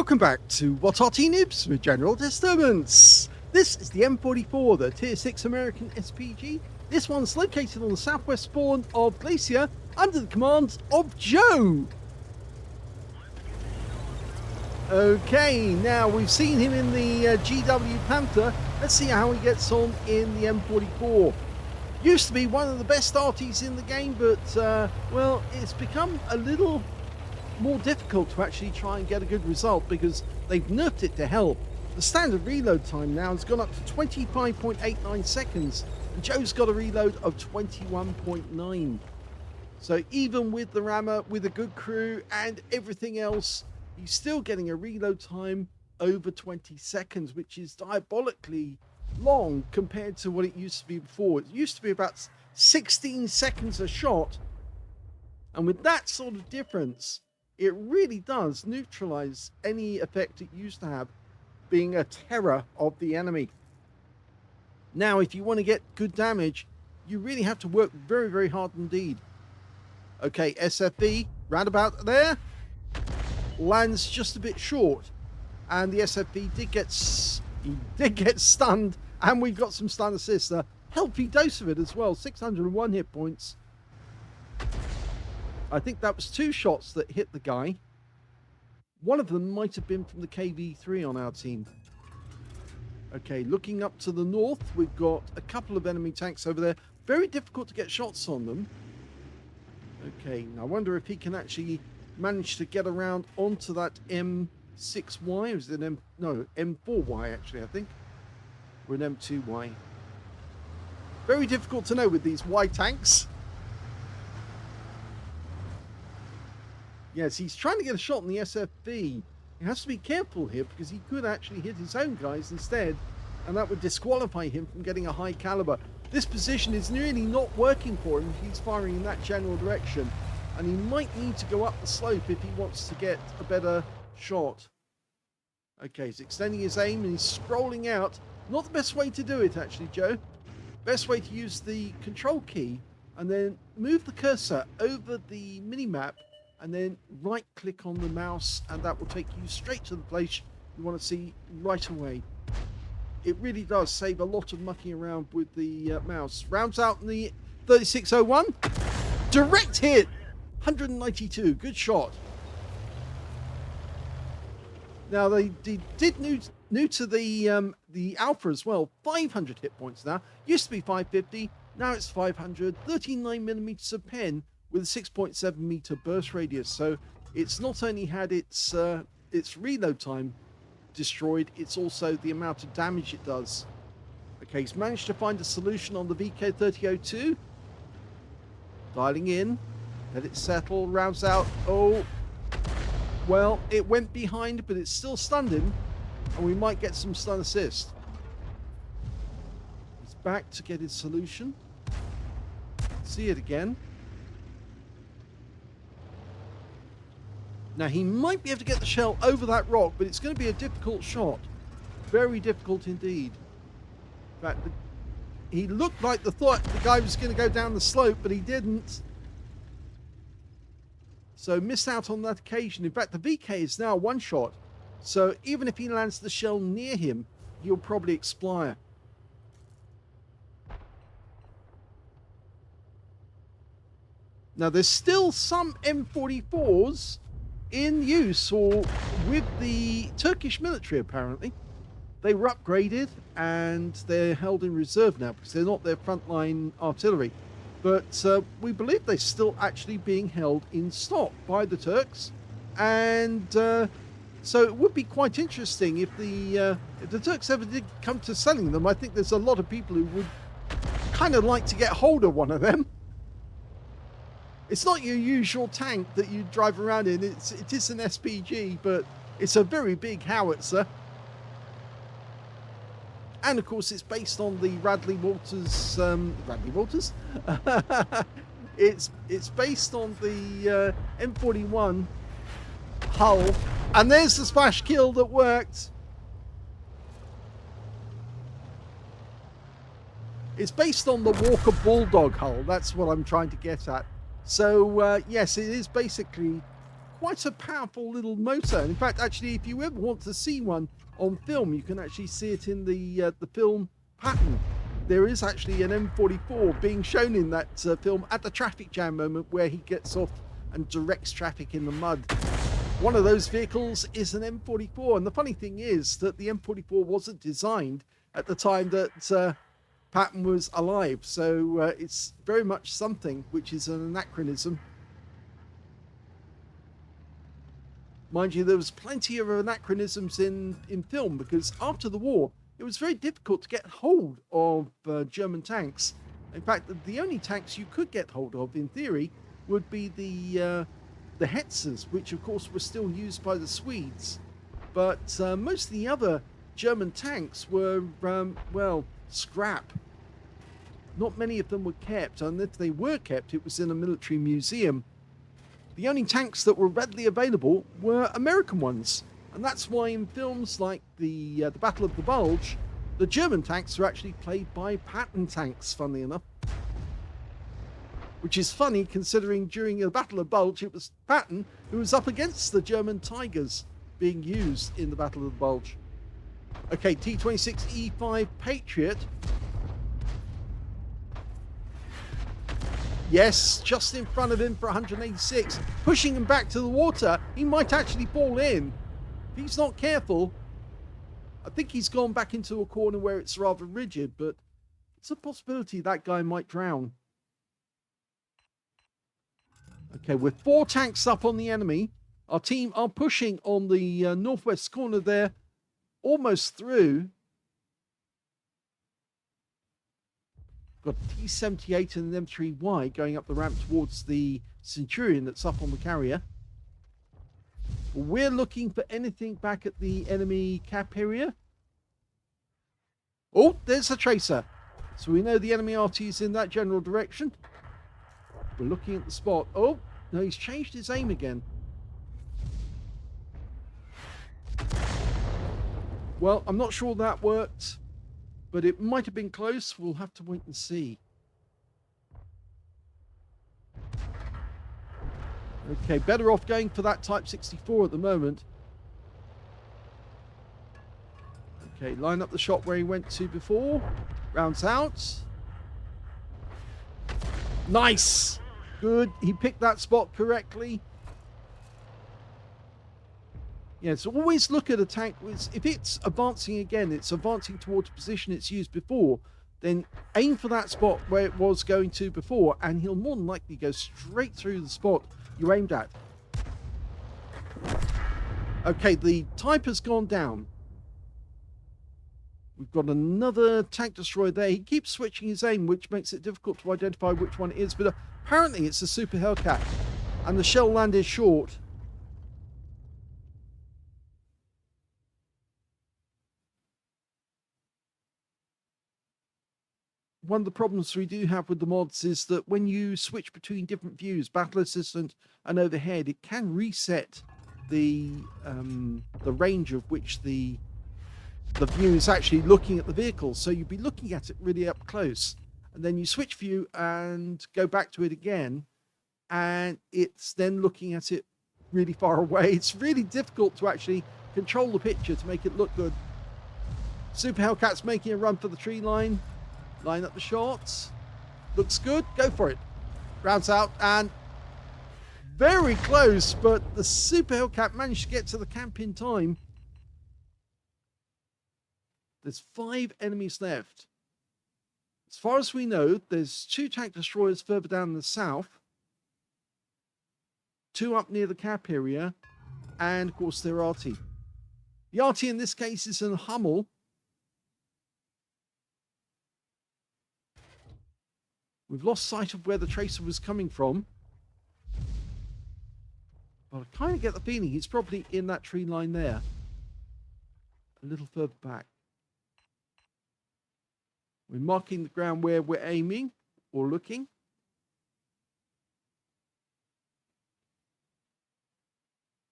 Welcome back to What Arty Noobs with General Disturbance. This is the M44, the Tier 6 American SPG. This one's located on the southwest spawn of Glacier under the command of Joe. Okay, now we've seen him in the GW Panther. Let's see how he gets on in the M44. Used to be one of the best arties in the game, but, well, it's become a little more difficult to actually try and get a good result because they've nerfed it to hell. The standard reload time now has gone up to 25.89 seconds, and Joe's got a reload of 21.9. So even with the rammer, with a good crew and everything else, he's still getting a reload time over 20 seconds, which is diabolically long compared to what it used to be before. It used to be about 16 seconds a shot, and with that sort of difference, it really does neutralize any effect it used to have, being a terror of the enemy. Now, if you want to get good damage, you really have to work very, very hard indeed. Okay, SFV, roundabout there, lands just a bit short, and the SFV did get stunned, and we've got some stun assist. A healthy dose of it as well, 601 hit points. I think that was 2 shots that hit the guy. One of them might have been from the KV3 on our team. Okay, looking up to the north, we've got a couple of enemy tanks over there. Very difficult to get shots on them. Okay, I wonder if he can actually manage to get around onto that M6Y. Or is it M4Y actually, I think. Or an M2Y. Very difficult to know with these Y tanks. Yes, he's trying to get a shot on the SFV. He has to be careful here because he could actually hit his own guys instead, and that would disqualify him from getting a high caliber. This position is really not working for him if he's firing in that general direction, and he might need to go up the slope if he wants to get a better shot. Okay, he's extending his aim and he's scrolling out. Not the best way to do it, actually, Joe. Best way to use the control key and then move the cursor over the minimap and then right click on the mouse, and that will take you straight to the place you want to see right away. It really does save a lot of mucking around with the mouse. Rounds out in the 3601. Direct hit! 192. Good shot. Now they did new to the alpha as well. 500 hit points now. Used to be 550. Now it's 500. 39 millimeters of pen with a 6.7 meter burst radius. So it's not only had its reload time destroyed, it's also the amount of damage it does. Okay, he's managed to find a solution on the VK3002. Dialing in, let it settle, rounds out. Oh, well, it went behind, but it still stunned him, and we might get some stun assist. He's back to get his solution. See it again. Now, he might be able to get the shell over that rock, but it's going to be a difficult shot. Very difficult indeed. In fact, he looked like the guy was going to go down the slope, but he didn't. So missed out on that occasion. In fact, the VK is now one shot. So even if he lands the shell near him, he'll probably expire. Now, there's still some M44s in use, or with the Turkish military apparently. They were upgraded and they're held in reserve now because they're not their frontline artillery. But we believe they're still actually being held in stock by the Turks. And so it would be quite interesting if the Turks ever did come to selling them. I think there's a lot of people who would kind of like to get hold of one of them. It's not your usual tank that you drive around in. It is an SPG, but it's a very big howitzer. And of course, it's based on the Radley Walters. It's based on the M41 hull, and there's the splash kill that worked. It's based on the Walker Bulldog hull. That's what I'm trying to get at. So yes, it is basically quite a powerful little motor. In fact, actually, if you ever want to see one on film, you can actually see it in the film pattern. There is actually an M44 being shown in that film at the traffic jam moment where he gets off and directs traffic in the mud. One of those vehicles is an M44, and the funny thing is that the M44 wasn't designed at the time that Patton was alive, so it's very much something which is an anachronism. Mind you, there was plenty of anachronisms in film, because after the war, it was very difficult to get hold of German tanks. In fact, the only tanks you could get hold of, in theory, would be the Hetzers, which of course were still used by the Swedes. But most of the other German tanks were, well, scrap. Not many of them were kept, and if they were kept, it was in a military museum. The only tanks that were readily available were American ones, and that's why in films like the Battle of the Bulge, the German tanks are actually played by Patton tanks, funnily enough. Which is funny, considering during the Battle of Bulge, it was Patton who was up against the German Tigers being used in the Battle of the Bulge. Okay, T-26E5 Patriot. Yes, just in front of him for 186, pushing him back to the water. He might actually fall in. If he's not careful, I think he's gone back into a corner where it's rather rigid, but it's a possibility that guy might drown. Okay, with 4 tanks up on the enemy. Our team are pushing on the northwest corner there, almost through. Got T-78 and an M3Y going up the ramp towards the Centurion that's up on the carrier. We're looking for anything back at the enemy cap area. Oh, there's a tracer. So we know the enemy Arty is in that general direction. We're looking at the spot. Oh, no, he's changed his aim again. Well, I'm not sure that worked, but it might have been close. We'll have to wait and see. Okay, better off going for that Type 64 at the moment. Okay, line up the shot where he went to before. Rounds out. Nice! Good. He picked that spot correctly. Yeah, so always look at a tank. If it's advancing again, it's advancing towards the position it's used before, then aim for that spot where it was going to before, and he'll more than likely go straight through the spot you aimed at. Okay, the Type has gone down. We've got another tank destroyer there. He keeps switching his aim, which makes it difficult to identify which one it is, but apparently it's a Super Hellcat, and the shell landed short. One of the problems we do have with the mods is that when you switch between different views, Battle Assistant and Overhead, it can reset the range of which the view is actually looking at the vehicle. So you'd be looking at it really up close, and then you switch view and go back to it again, and it's then looking at it really far away. It's really difficult to actually control the picture to make it look good. Super Hellcat's making a run for the tree line. Line up the shots. Looks good. Go for it. Rounds out and very close, but the Super Hellcat managed to get to the camp in time. There's 5 enemies left. As far as we know, there's 2 tank destroyers further down in the south, 2 up near the cap area, and of course they're Arty. The Arty in this case is a Hummel. We've lost sight of where the tracer was coming from, but I kind of get the feeling he's probably in that tree line there, a little further back. We're marking the ground where we're aiming or looking.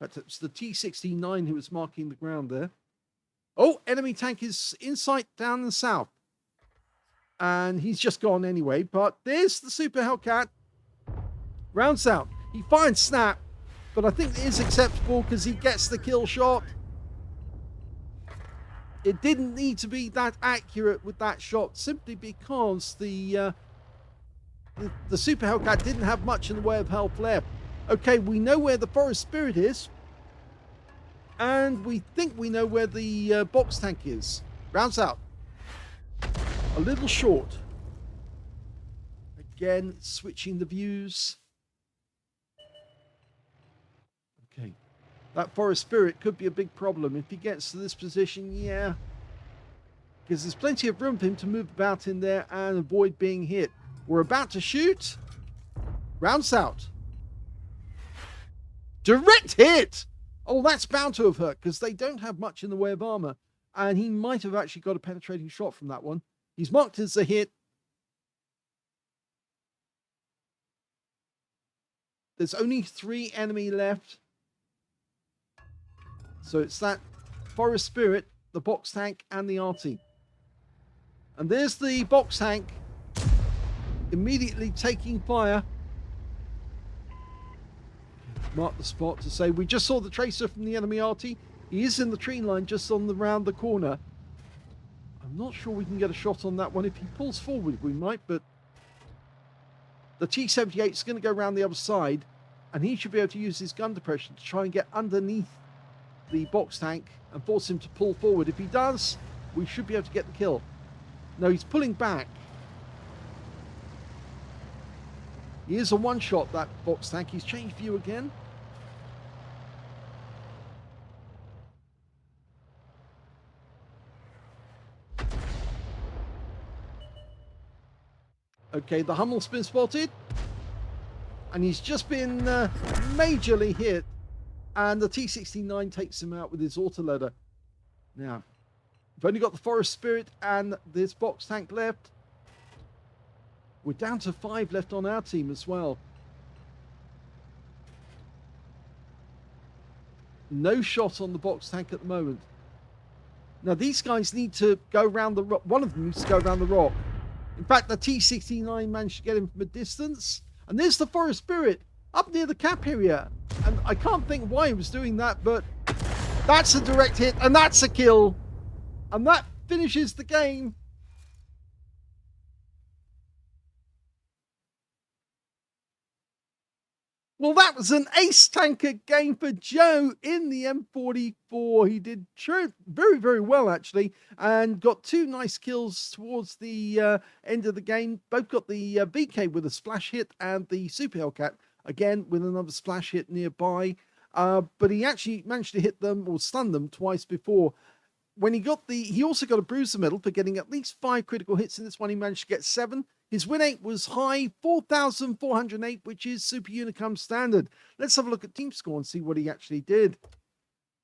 In fact, it's the T-69 who was marking the ground there. Oh, enemy tank is in sight down in the south. And he's just gone anyway, but there's the Super Hellcat. Rounds out. He finds Snap. but I think it is acceptable because he gets the kill shot. It didn't need to be that accurate with that shot, simply because the Super Hellcat didn't have much in the way of health left. Okay, we know where the Forest Spirit is, and we think we know where the box tank is. Rounds out. A little short. Again, switching the views. Okay. That Forest Spirit could be a big problem. If he gets to this position, yeah. Because there's plenty of room for him to move about in there and avoid being hit. We're about to shoot. Rounds out. Direct hit! Oh, that's bound to have hurt because they don't have much in the way of armor. And he might have actually got a penetrating shot from that one. He's marked as a hit. There's only 3 enemy left. So it's that Forest Spirit, the box tank, and the Arty. And there's the box tank immediately taking fire. Mark the spot to say we just saw the tracer from the enemy Arty. He is in the tree line just on the round the corner. I'm not sure we can get a shot on that one. If he pulls forward, we might, but the T-78 is going to go around the other side, and he should be able to use his gun depression to try and get underneath the box tank and force him to pull forward. If he does, we should be able to get the kill. No, he's pulling back. He is a one-shot, that box tank. He's changed view again. Okay, the Hummel's been spotted. And he's just been majorly hit. And the T-69 takes him out with his autoloader. Now, we've only got the Forest Spirit and this box tank left. We're down to 5 left on our team as well. No shot on the box tank at the moment. Now, these guys need to go around the rock. One of them needs to go around the rock. In fact, the T-69 managed to get him from a distance. And there's the Forest Spirit up near the cap area. And I can't think why he was doing that, but that's a direct hit and that's a kill. And that finishes the game. Well, that was an ace tanker game for Joe in the M44. He did very, very well, actually, and got 2 nice kills towards the end of the game. Both got the VK with a splash hit and the Super Hellcat, again, with another splash hit nearby. But he actually managed to hit them or stun them twice before. When he also got a bruiser medal for getting at least 5 critical hits in this one. He managed to get 7. His win rate was high, 4,408, which is Super Unicum standard. Let's have a look at team score and see what he actually did.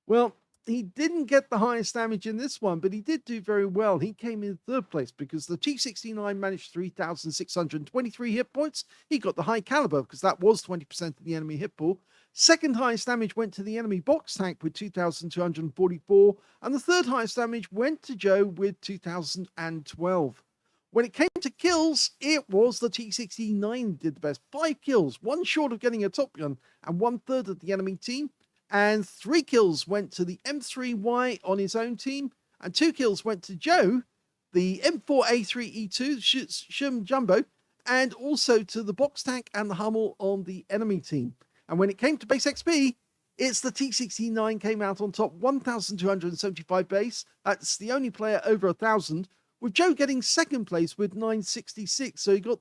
Well, he didn't get the highest damage in this one, but he did do very well. He came in 3rd place because the T-69 managed 3,623 hit points. He got the high caliber because that was 20% of the enemy hit pool. 2nd highest damage went to the enemy box tank with 2,244, and the 3rd highest damage went to Joe with 2,012. When it came to kills, it was the T-69 did the best. 5 kills, 1 short of getting a Top Gun, and 1/3 of the enemy team. And 3 kills went to the M3Y on his own team, and 2 kills went to Joe, the M4A3E2 Shure Jumbo, and also to the box tank and the Hummel on the enemy team. And when it came to base XP, it's the T-69 came out on top, 1,275 base. That's the only player over 1,000. With Joe getting 2nd place with 966. So he got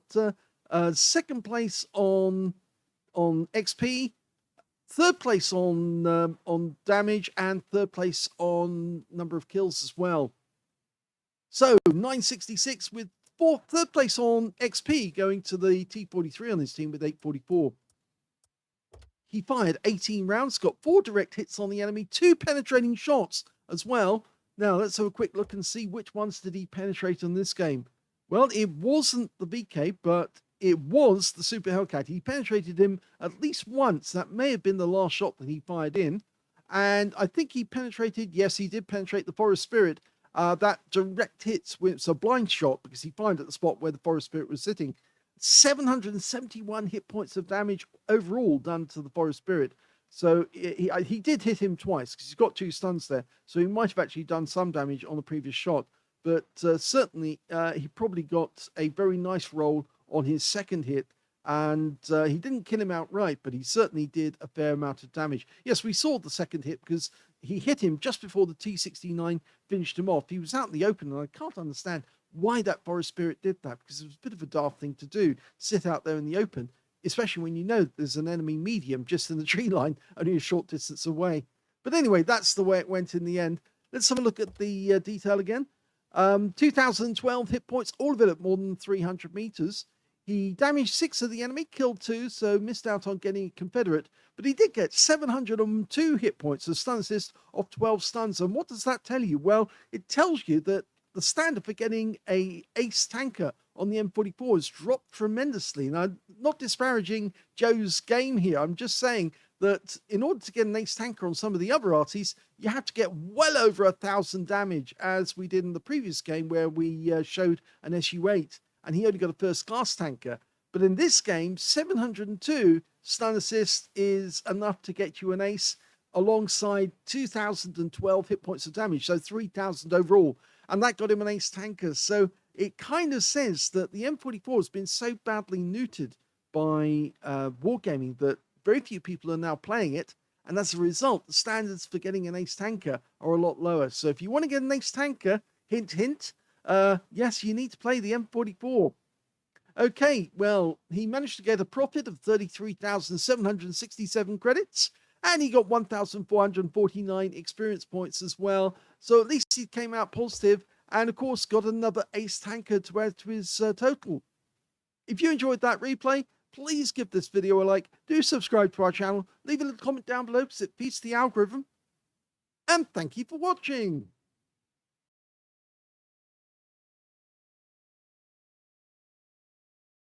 2nd place on XP, 3rd place on damage, and 3rd place on number of kills as well. So 966 with 3rd place on XP, going to the T-43 on his team with 844. He fired 18 rounds, got 4 direct hits on the enemy, 2 penetrating shots as well. Now, let's have a quick look and see which ones did he penetrate in this game. Well, it wasn't the VK, but it was the Super Hellcat. He penetrated him at least once. That may have been the last shot that he fired in. And I think he penetrated, yes, he did penetrate the Forest Spirit. That direct hits, it's a blind shot because he fired at the spot where the Forest Spirit was sitting. 771 hit points of damage overall done to the Forest Spirit. So he did hit him twice because he's got 2 stuns there. So he might have actually done some damage on the previous shot. But certainly he probably got a very nice roll on his second hit. And he didn't kill him outright, but he certainly did a fair amount of damage. Yes, we saw the second hit because he hit him just before the T69 finished him off. He was out in the open, and I can't understand why that Forest Spirit did that, because it was a bit of a daft thing to do, sit out there in the open, especially when you know there's an enemy medium just in the tree line, only a short distance away. But anyway, that's the way it went in the end. Let's have a look at the detail again. 2012 hit points, all of it at more than 300 meters. He damaged 6 of the enemy, killed 2, so missed out on getting a Confederate. But he did get 702 hit points, a stun assist of 12 stuns. And what does that tell you? Well, it tells you that the standard for getting a ace tanker on the M44 has dropped tremendously. Now, I'm not disparaging Joe's game here. I'm just saying that in order to get an ace tanker on some of the other Arties, you have to get well over 1,000 damage, as we did in the previous game where we showed an SU8. And he only got a first class tanker. But in this game, 702 stun assist is enough to get you an ace, alongside 2,012 hit points of damage, so 3,000 overall. And that got him an ace tanker. So it kind of says that the M44 has been so badly neutered by wargaming that very few people are now playing it. And as a result, the standards for getting an ace tanker are a lot lower. So if you want to get an ace tanker, hint, hint, yes, you need to play the M44. Okay, well, he managed to get a profit of 33,767 credits, and he got 1,449 experience points as well. So at least he came out positive, and of course got another ace tanker to add to his total. If you enjoyed that replay, please give this video a like, do subscribe to our channel, leave a little comment down below because it feeds the algorithm, and thank you for watching.